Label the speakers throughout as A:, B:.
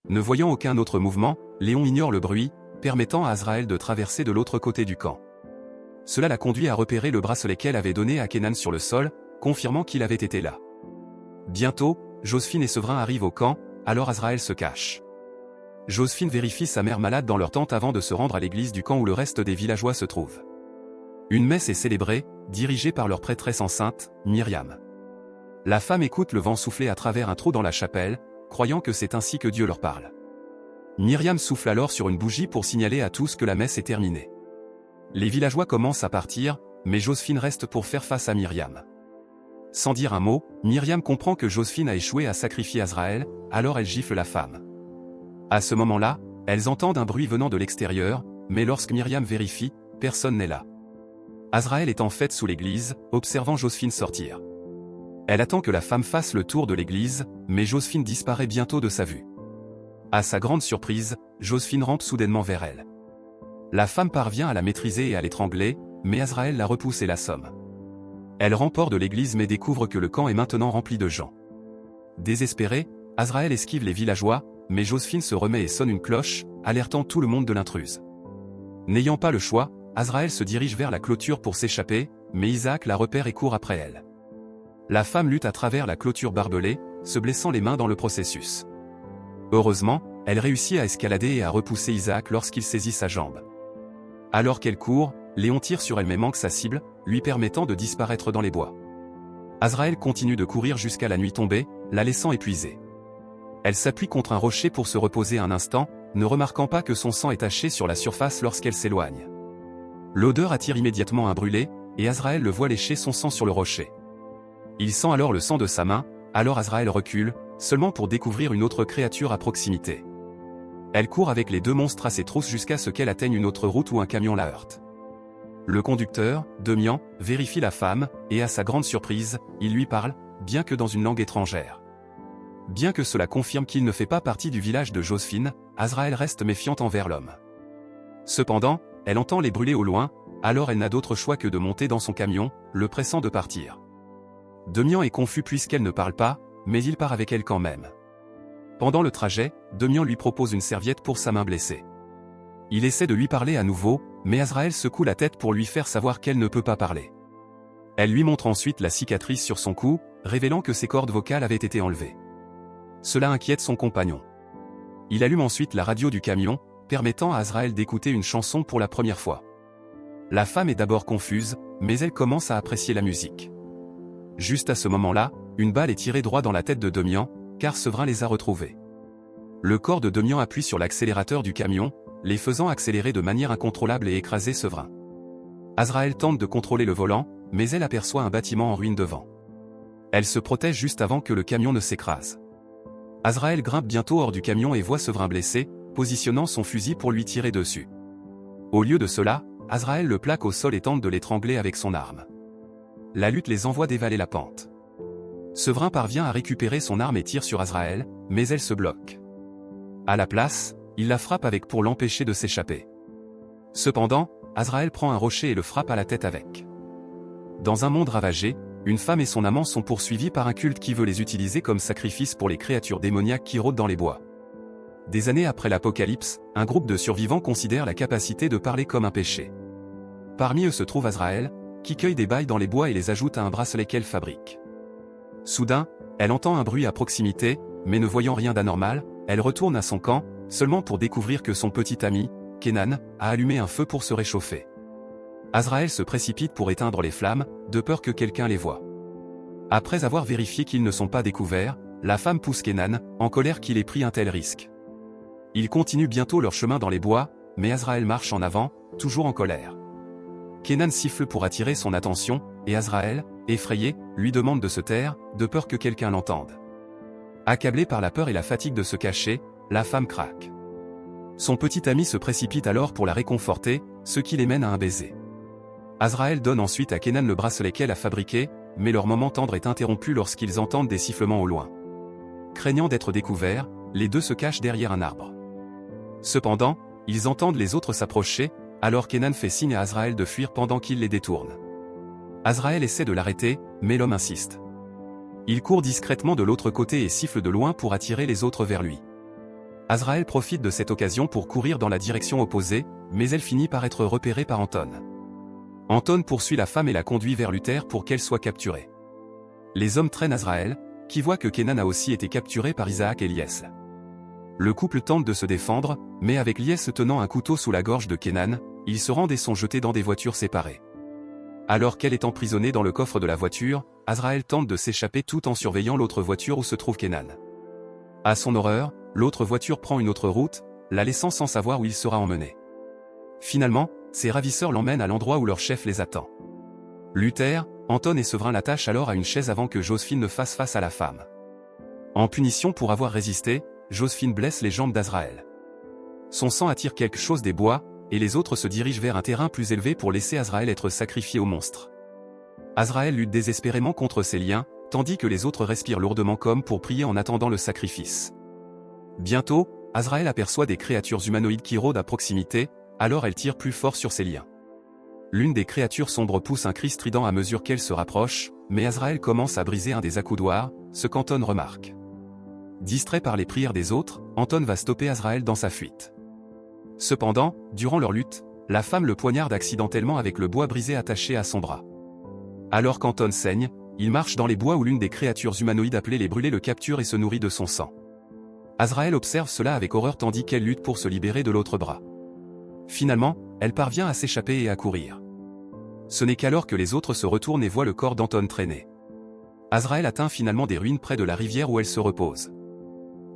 A: Ne voyant aucun autre mouvement, Léon ignore le bruit, permettant à Azraël de traverser de l'autre côté du camp. Cela l'a conduit à repérer le bracelet qu'elle avait donné à Kenan sur le sol, confirmant qu'il avait été là. Bientôt, Joséphine et Séverin arrivent au camp, alors Azraël se cache. Joséphine vérifie sa mère malade dans leur tente avant de se rendre à l'église du camp où le reste des villageois se trouve. Une messe est célébrée, dirigée par leur prêtresse enceinte, Myriam. La femme écoute le vent souffler à travers un trou dans la chapelle, croyant que c'est ainsi que Dieu leur parle. Myriam souffle alors sur une bougie pour signaler à tous que la messe est terminée. Les villageois commencent à partir, mais Joséphine reste pour faire face à Myriam. Sans dire un mot, Myriam comprend que Joséphine a échoué à sacrifier Azraël, alors elle gifle la femme. À ce moment-là, elles entendent un bruit venant de l'extérieur, mais lorsque Myriam vérifie, personne n'est là. Azraël est en fait sous l'église, observant Joséphine sortir. Elle attend que la femme fasse le tour de l'église, mais Joséphine disparaît bientôt de sa vue. À sa grande surprise, Joséphine rampe soudainement vers elle. La femme parvient à la maîtriser et à l'étrangler, mais Azraël la repousse et l'assomme. Elle rampe hors de l'église mais découvre que le camp est maintenant rempli de gens. Désespéré, Azraël esquive les villageois, mais Joséphine se remet et sonne une cloche, alertant tout le monde de l'intruse. N'ayant pas le choix, Azraël se dirige vers la clôture pour s'échapper, mais Isaac la repère et court après elle. La femme lutte à travers la clôture barbelée, se blessant les mains dans le processus. Heureusement, elle réussit à escalader et à repousser Isaac lorsqu'il saisit sa jambe. Alors qu'elle court, Léon tire sur elle mais manque sa cible, lui permettant de disparaître dans les bois. Azraël continue de courir jusqu'à la nuit tombée, la laissant épuisée. Elle s'appuie contre un rocher pour se reposer un instant, ne remarquant pas que son sang est taché sur la surface lorsqu'elle s'éloigne. L'odeur attire immédiatement un brûlé, et Azraël le voit lécher son sang sur le rocher. Il sent alors le sang de sa main, alors Azraël recule, seulement pour découvrir une autre créature à proximité. Elle court avec les deux monstres à ses trousses jusqu'à ce qu'elle atteigne une autre route où un camion la heurte. Le conducteur, Demian, vérifie la femme, et à sa grande surprise, il lui parle, bien que dans une langue étrangère. Bien que cela confirme qu'il ne fait pas partie du village de Joséphine, Azraël reste méfiante envers l'homme. Cependant, elle entend les brûler au loin, alors elle n'a d'autre choix que de monter dans son camion, le pressant de partir. Demian est confus puisqu'elle ne parle pas, mais il part avec elle quand même. Pendant le trajet, Demian lui propose une serviette pour sa main blessée. Il essaie de lui parler à nouveau, mais Azraël secoue la tête pour lui faire savoir qu'elle ne peut pas parler. Elle lui montre ensuite la cicatrice sur son cou, révélant que ses cordes vocales avaient été enlevées. Cela inquiète son compagnon. Il allume ensuite la radio du camion, permettant à Azraël d'écouter une chanson pour la première fois. La femme est d'abord confuse, mais elle commence à apprécier la musique. Juste à ce moment-là, une balle est tirée droit dans la tête de Demian, car Séverin les a retrouvés. Le corps de Demian appuie sur l'accélérateur du camion, les faisant accélérer de manière incontrôlable et écraser Séverin. Azraël tente de contrôler le volant, mais elle aperçoit un bâtiment en ruine devant. Elle se protège juste avant que le camion ne s'écrase. Azraël grimpe bientôt hors du camion et voit Séverin blessé, positionnant son fusil pour lui tirer dessus. Au lieu de cela, Azraël le plaque au sol et tente de l'étrangler avec son arme. La lutte les envoie dévaler la pente. Séverin parvient à récupérer son arme et tire sur Azraël, mais elle se bloque. À la place, il la frappe avec pour l'empêcher de s'échapper. Cependant, Azraël prend un rocher et le frappe à la tête avec. Dans un monde ravagé, une femme et son amant sont poursuivis par un culte qui veut les utiliser comme sacrifice pour les créatures démoniaques qui rôdent dans les bois. Des années après l'Apocalypse, un groupe de survivants considère la capacité de parler comme un péché. Parmi eux se trouve Azraël, qui cueille des bails dans les bois et les ajoute à un bracelet qu'elle fabrique. Soudain, elle entend un bruit à proximité, mais ne voyant rien d'anormal, elle retourne à son camp, seulement pour découvrir que son petit ami, Kenan, a allumé un feu pour se réchauffer. Azraël se précipite pour éteindre les flammes, de peur que quelqu'un les voie. Après avoir vérifié qu'ils ne sont pas découverts, la femme pousse Kenan, en colère qu'il ait pris un tel risque. Ils continuent bientôt leur chemin dans les bois, mais Azraël marche en avant, toujours en colère. Kenan siffle pour attirer son attention, et Azraël, effrayé, lui demande de se taire, de peur que quelqu'un l'entende. Accablée par la peur et la fatigue de se cacher, la femme craque. Son petit ami se précipite alors pour la réconforter, ce qui les mène à un baiser. Azraël donne ensuite à Kenan le bracelet qu'elle a fabriqué, mais leur moment tendre est interrompu lorsqu'ils entendent des sifflements au loin. Craignant d'être découverts, les deux se cachent derrière un arbre. Cependant, ils entendent les autres s'approcher, alors Kenan fait signe à Azraël de fuir pendant qu'il les détourne. Azraël essaie de l'arrêter, mais l'homme insiste. Il court discrètement de l'autre côté et siffle de loin pour attirer les autres vers lui. Azraël profite de cette occasion pour courir dans la direction opposée, mais elle finit par être repérée par Anton. Anton poursuit la femme et la conduit vers Luther pour qu'elle soit capturée. Les hommes traînent Azraël, qui voit que Kenan a aussi été capturé par Isaac et Lies. Le couple tente de se défendre, mais avec Lies tenant un couteau sous la gorge de Kenan, ils se rendent et sont jetés dans des voitures séparées. Alors qu'elle est emprisonnée dans le coffre de la voiture, Azraël tente de s'échapper tout en surveillant l'autre voiture où se trouve Kenan. À son horreur, l'autre voiture prend une autre route, la laissant sans savoir où il sera emmené. Finalement, ses ravisseurs l'emmènent à l'endroit où leur chef les attend. Luther, Anton et Séverin l'attachent alors à une chaise avant que Joséphine ne fasse face à la femme. En punition pour avoir résisté, Joséphine blesse les jambes d'Azraël. Son sang attire quelque chose des bois, et les autres se dirigent vers un terrain plus élevé pour laisser Azraël être sacrifié au monstre. Azraël lutte désespérément contre ses liens, tandis que les autres respirent lourdement comme pour prier en attendant le sacrifice. Bientôt, Azraël aperçoit des créatures humanoïdes qui rôdent à proximité, alors elle tire plus fort sur ses liens. L'une des créatures sombres pousse un cri strident à mesure qu'elle se rapproche, mais Azraël commence à briser un des accoudoirs, ce qu'Anton remarque. Distrait par les prières des autres, Anton va stopper Azraël dans sa fuite. Cependant, durant leur lutte, la femme le poignarde accidentellement avec le bois brisé attaché à son bras. Alors qu'Anton saigne, il marche dans les bois où l'une des créatures humanoïdes appelées les brûlés le capture et se nourrit de son sang. Azraël observe cela avec horreur tandis qu'elle lutte pour se libérer de l'autre bras. Finalement, elle parvient à s'échapper et à courir. Ce n'est qu'alors que les autres se retournent et voient le corps d'Anton traîner. Azraël atteint finalement des ruines près de la rivière où elle se repose.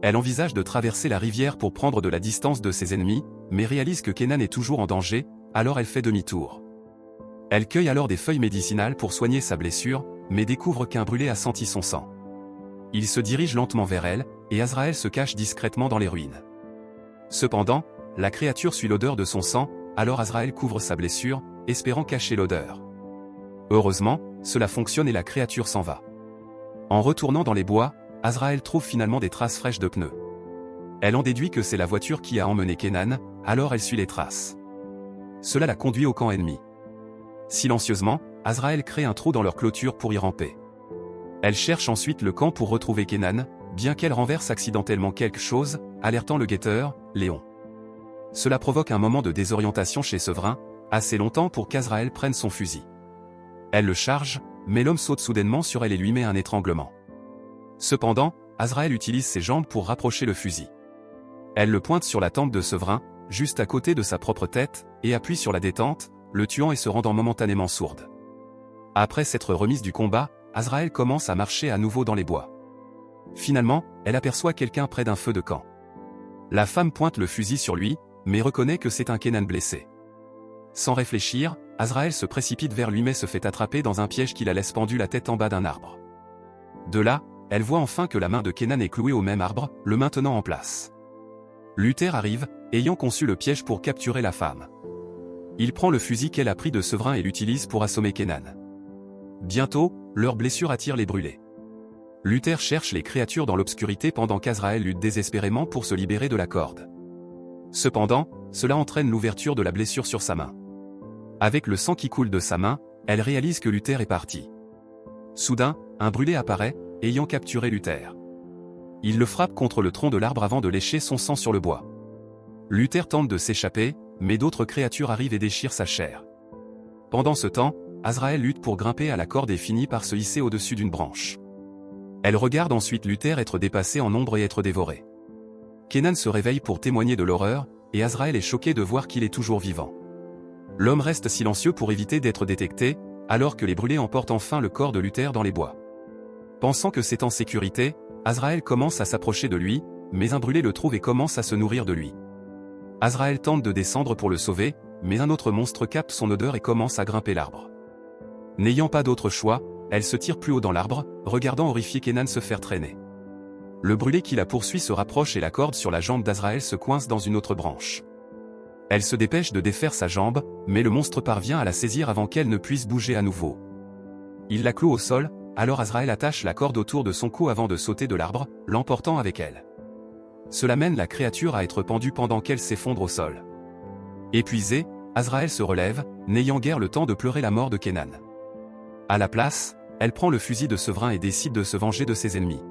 A: Elle envisage de traverser la rivière pour prendre de la distance de ses ennemis, mais réalise que Kenan est toujours en danger, alors elle fait demi-tour. Elle cueille alors des feuilles médicinales pour soigner sa blessure, mais découvre qu'un brûlé a senti son sang. Il se dirige lentement vers elle, et Azraël se cache discrètement dans les ruines. Cependant, la créature suit l'odeur de son sang, alors Azraël couvre sa blessure, espérant cacher l'odeur. Heureusement, cela fonctionne et la créature s'en va. En retournant dans les bois, Azraël trouve finalement des traces fraîches de pneus. Elle en déduit que c'est la voiture qui a emmené Kenan, alors elle suit les traces. Cela la conduit au camp ennemi. Silencieusement, Azraël crée un trou dans leur clôture pour y ramper. Elle cherche ensuite le camp pour retrouver Kenan, bien qu'elle renverse accidentellement quelque chose, alertant le guetteur, Léon. Cela provoque un moment de désorientation chez Séverin, assez longtemps pour qu'Azraël prenne son fusil. Elle le charge, mais l'homme saute soudainement sur elle et lui met un étranglement. Cependant, Azraël utilise ses jambes pour rapprocher le fusil. Elle le pointe sur la tempe de Séverin, juste à côté de sa propre tête, et appuie sur la détente, le tuant et se rendant momentanément sourde. Après s'être remise du combat, Azraël commence à marcher à nouveau dans les bois. Finalement, elle aperçoit quelqu'un près d'un feu de camp. La femme pointe le fusil sur lui, mais reconnaît que c'est un Kenan blessé. Sans réfléchir, Azraël se précipite vers lui mais se fait attraper dans un piège qui la laisse pendue la tête en bas d'un arbre. De là, elle voit enfin que la main de Kenan est clouée au même arbre, le maintenant en place. Luther arrive, ayant conçu le piège pour capturer la femme. Il prend le fusil qu'elle a pris de Séverin et l'utilise pour assommer Kenan. Bientôt, leur blessure attire les brûlés. Luther cherche les créatures dans l'obscurité pendant qu'Azraël lutte désespérément pour se libérer de la corde. Cependant, cela entraîne l'ouverture de la blessure sur sa main. Avec le sang qui coule de sa main, elle réalise que Luther est parti. Soudain, un brûlé apparaît, ayant capturé Luther. Il le frappe contre le tronc de l'arbre avant de lécher son sang sur le bois. Luther tente de s'échapper, mais d'autres créatures arrivent et déchirent sa chair. Pendant ce temps, Azraël lutte pour grimper à la corde et finit par se hisser au-dessus d'une branche. Elle regarde ensuite Luther être dépassé en ombre et être dévoré. Kenan se réveille pour témoigner de l'horreur, et Azraël est choqué de voir qu'il est toujours vivant. L'homme reste silencieux pour éviter d'être détecté, alors que les brûlés emportent enfin le corps de Luther dans les bois. Pensant que c'est en sécurité, Azraël commence à s'approcher de lui, mais un brûlé le trouve et commence à se nourrir de lui. Azraël tente de descendre pour le sauver, mais un autre monstre capte son odeur et commence à grimper l'arbre. N'ayant pas d'autre choix, elle se tire plus haut dans l'arbre, regardant horrifié Kenan se faire traîner. Le brûlé qui la poursuit se rapproche et la corde sur la jambe d'Azraël se coince dans une autre branche. Elle se dépêche de défaire sa jambe, mais le monstre parvient à la saisir avant qu'elle ne puisse bouger à nouveau. Il la cloue au sol, alors Azraël attache la corde autour de son cou avant de sauter de l'arbre, l'emportant avec elle. Cela mène la créature à être pendue pendant qu'elle s'effondre au sol. Épuisée, Azraël se relève, n'ayant guère le temps de pleurer la mort de Kenan. À la place, elle prend le fusil de Séverin et décide de se venger de ses ennemis.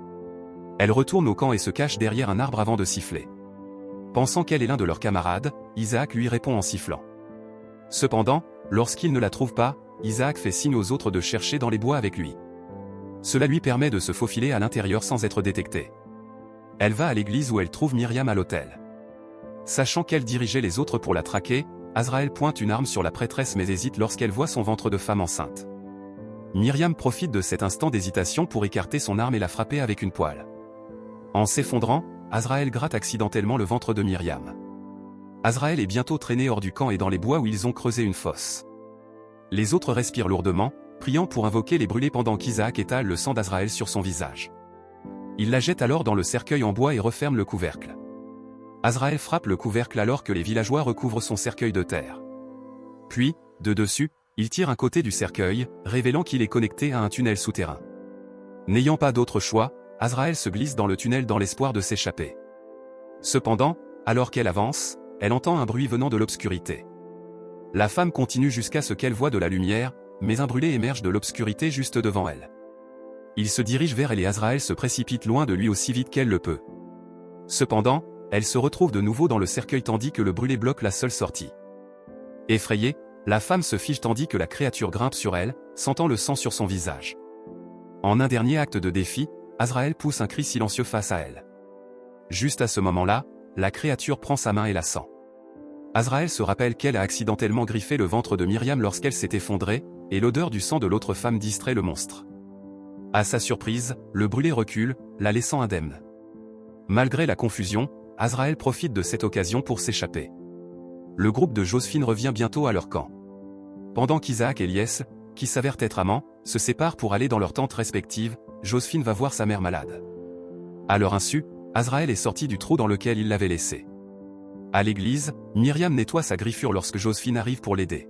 A: Elle retourne au camp et se cache derrière un arbre avant de siffler. Pensant qu'elle est l'un de leurs camarades, Isaac lui répond en sifflant. Cependant, lorsqu'il ne la trouve pas, Isaac fait signe aux autres de chercher dans les bois avec lui. Cela lui permet de se faufiler à l'intérieur sans être détecté. Elle va à l'église où elle trouve Myriam à l'autel. Sachant qu'elle dirigeait les autres pour la traquer, Azraël pointe une arme sur la prêtresse mais hésite lorsqu'elle voit son ventre de femme enceinte. Myriam profite de cet instant d'hésitation pour écarter son arme et la frapper avec une poêle. En s'effondrant, Azraël gratte accidentellement le ventre de Myriam. Azraël est bientôt traîné hors du camp et dans les bois où ils ont creusé une fosse. Les autres respirent lourdement, priant pour invoquer les brûlés pendant qu'Isaac étale le sang d'Azraël sur son visage. Il la jette alors dans le cercueil en bois et referme le couvercle. Azraël frappe le couvercle alors que les villageois recouvrent son cercueil de terre. Puis, de dessus, il tire un côté du cercueil, révélant qu'il est connecté à un tunnel souterrain. N'ayant pas d'autre choix, Azraël se glisse dans le tunnel dans l'espoir de s'échapper. Cependant, alors qu'elle avance, elle entend un bruit venant de l'obscurité. La femme continue jusqu'à ce qu'elle voie de la lumière, mais un brûlé émerge de l'obscurité juste devant elle. Il se dirige vers elle et Azraël se précipite loin de lui aussi vite qu'elle le peut. Cependant, elle se retrouve de nouveau dans le cercueil tandis que le brûlé bloque la seule sortie. Effrayée, la femme se fige tandis que la créature grimpe sur elle, sentant le sang sur son visage. En un dernier acte de défi, Azraël pousse un cri silencieux face à elle. Juste à ce moment-là, la créature prend sa main et la sent. Azraël se rappelle qu'elle a accidentellement griffé le ventre de Myriam lorsqu'elle s'est effondrée, et l'odeur du sang de l'autre femme distrait le monstre. À sa surprise, le brûlé recule, la laissant indemne. Malgré la confusion, Azraël profite de cette occasion pour s'échapper. Le groupe de Joséphine revient bientôt à leur camp. Pendant qu'Isaac et Liès, qui s'avèrent être amants, se séparent pour aller dans leurs tentes respectives, Joséphine va voir sa mère malade. À leur insu, Azraël est sorti du trou dans lequel il l'avait laissé. À l'église, Myriam nettoie sa griffure lorsque Joséphine arrive pour l'aider.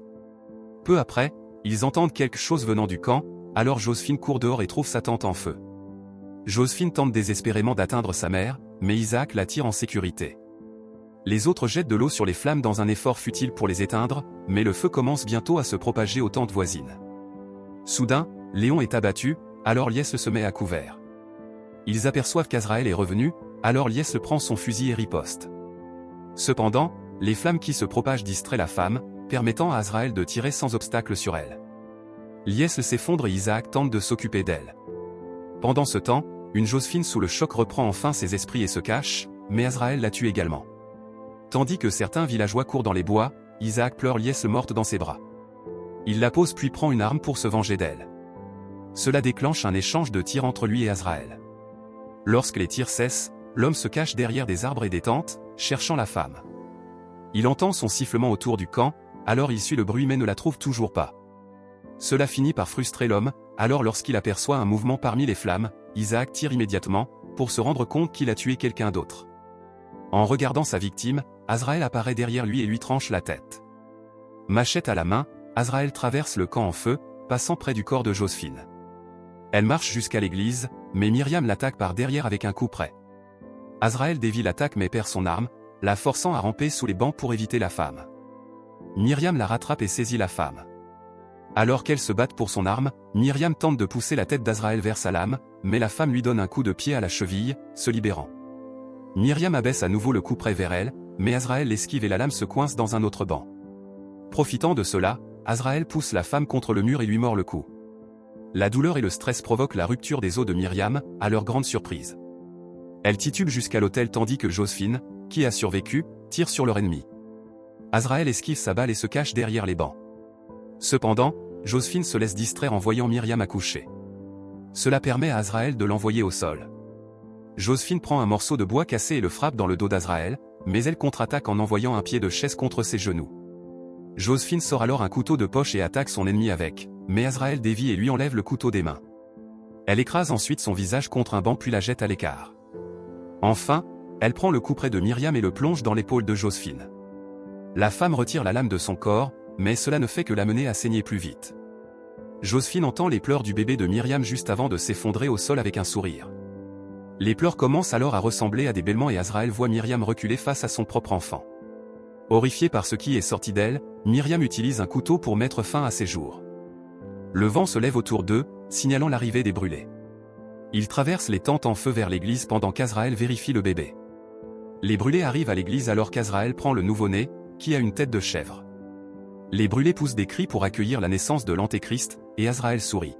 A: Peu après, ils entendent quelque chose venant du camp, alors Joséphine court dehors et trouve sa tente en feu. Joséphine tente désespérément d'atteindre sa mère, mais Isaac la tire en sécurité. Les autres jettent de l'eau sur les flammes dans un effort futile pour les éteindre, mais le feu commence bientôt à se propager aux tentes voisines. Soudain, Léon est abattu, alors Liès se met à couvert. Ils aperçoivent qu'Azraël est revenu, alors Liès prend son fusil et riposte. Cependant, les flammes qui se propagent distraient la femme, permettant à Azraël de tirer sans obstacle sur elle. Liès s'effondre et Isaac tente de s'occuper d'elle. Pendant ce temps, une Joséphine sous le choc reprend enfin ses esprits et se cache, mais Azraël la tue également. Tandis que certains villageois courent dans les bois, Isaac pleure Liès morte dans ses bras. Il la pose puis prend une arme pour se venger d'elle. Cela déclenche un échange de tirs entre lui et Azraël. Lorsque les tirs cessent, l'homme se cache derrière des arbres et des tentes, cherchant la femme. Il entend son sifflement autour du camp, alors il suit le bruit mais ne la trouve toujours pas. Cela finit par frustrer l'homme, alors lorsqu'il aperçoit un mouvement parmi les flammes, Isaac tire immédiatement, pour se rendre compte qu'il a tué quelqu'un d'autre. En regardant sa victime, Azraël apparaît derrière lui et lui tranche la tête. Machette à la main, Azraël traverse le camp en feu, passant près du corps de Joséphine. Elle marche jusqu'à l'église, mais Myriam l'attaque par derrière avec un coup près. Azraël dévie l'attaque mais perd son arme, la forçant à ramper sous les bancs pour éviter la femme. Myriam la rattrape et saisit la femme. Alors qu'elles se battent pour son arme, Myriam tente de pousser la tête d'Azraël vers sa lame, mais la femme lui donne un coup de pied à la cheville, se libérant. Myriam abaisse à nouveau le coup près vers elle, mais Azraël l'esquive et la lame se coince dans un autre banc. Profitant de cela, Azraël pousse la femme contre le mur et lui mord le cou. La douleur et le stress provoquent la rupture des os de Myriam, à leur grande surprise. Elle titube jusqu'à l'autel tandis que Joséphine, qui a survécu, tire sur leur ennemi. Azraël esquive sa balle et se cache derrière les bancs. Cependant, Joséphine se laisse distraire en voyant Myriam accoucher. Cela permet à Azraël de l'envoyer au sol. Joséphine prend un morceau de bois cassé et le frappe dans le dos d'Azraël, mais elle contre-attaque en envoyant un pied de chaise contre ses genoux. Joséphine sort alors un couteau de poche et attaque son ennemi avec, mais Azraël dévie et lui enlève le couteau des mains. Elle écrase ensuite son visage contre un banc puis la jette à l'écart. Enfin, elle prend le couperet de Myriam et le plonge dans l'épaule de Joséphine. La femme retire la lame de son corps, mais cela ne fait que l'amener à saigner plus vite. Joséphine entend les pleurs du bébé de Myriam juste avant de s'effondrer au sol avec un sourire. Les pleurs commencent alors à ressembler à des bêlements et Azraël voit Myriam reculer face à son propre enfant. Horrifiée par ce qui est sorti d'elle, Myriam utilise un couteau pour mettre fin à ses jours. Le vent se lève autour d'eux, signalant l'arrivée des brûlés. Ils traversent les tentes en feu vers l'église pendant qu'Azraël vérifie le bébé. Les brûlés arrivent à l'église alors qu'Azraël prend le nouveau-né, qui a une tête de chèvre. Les brûlés poussent des cris pour accueillir la naissance de l'Antéchrist, et Azraël sourit.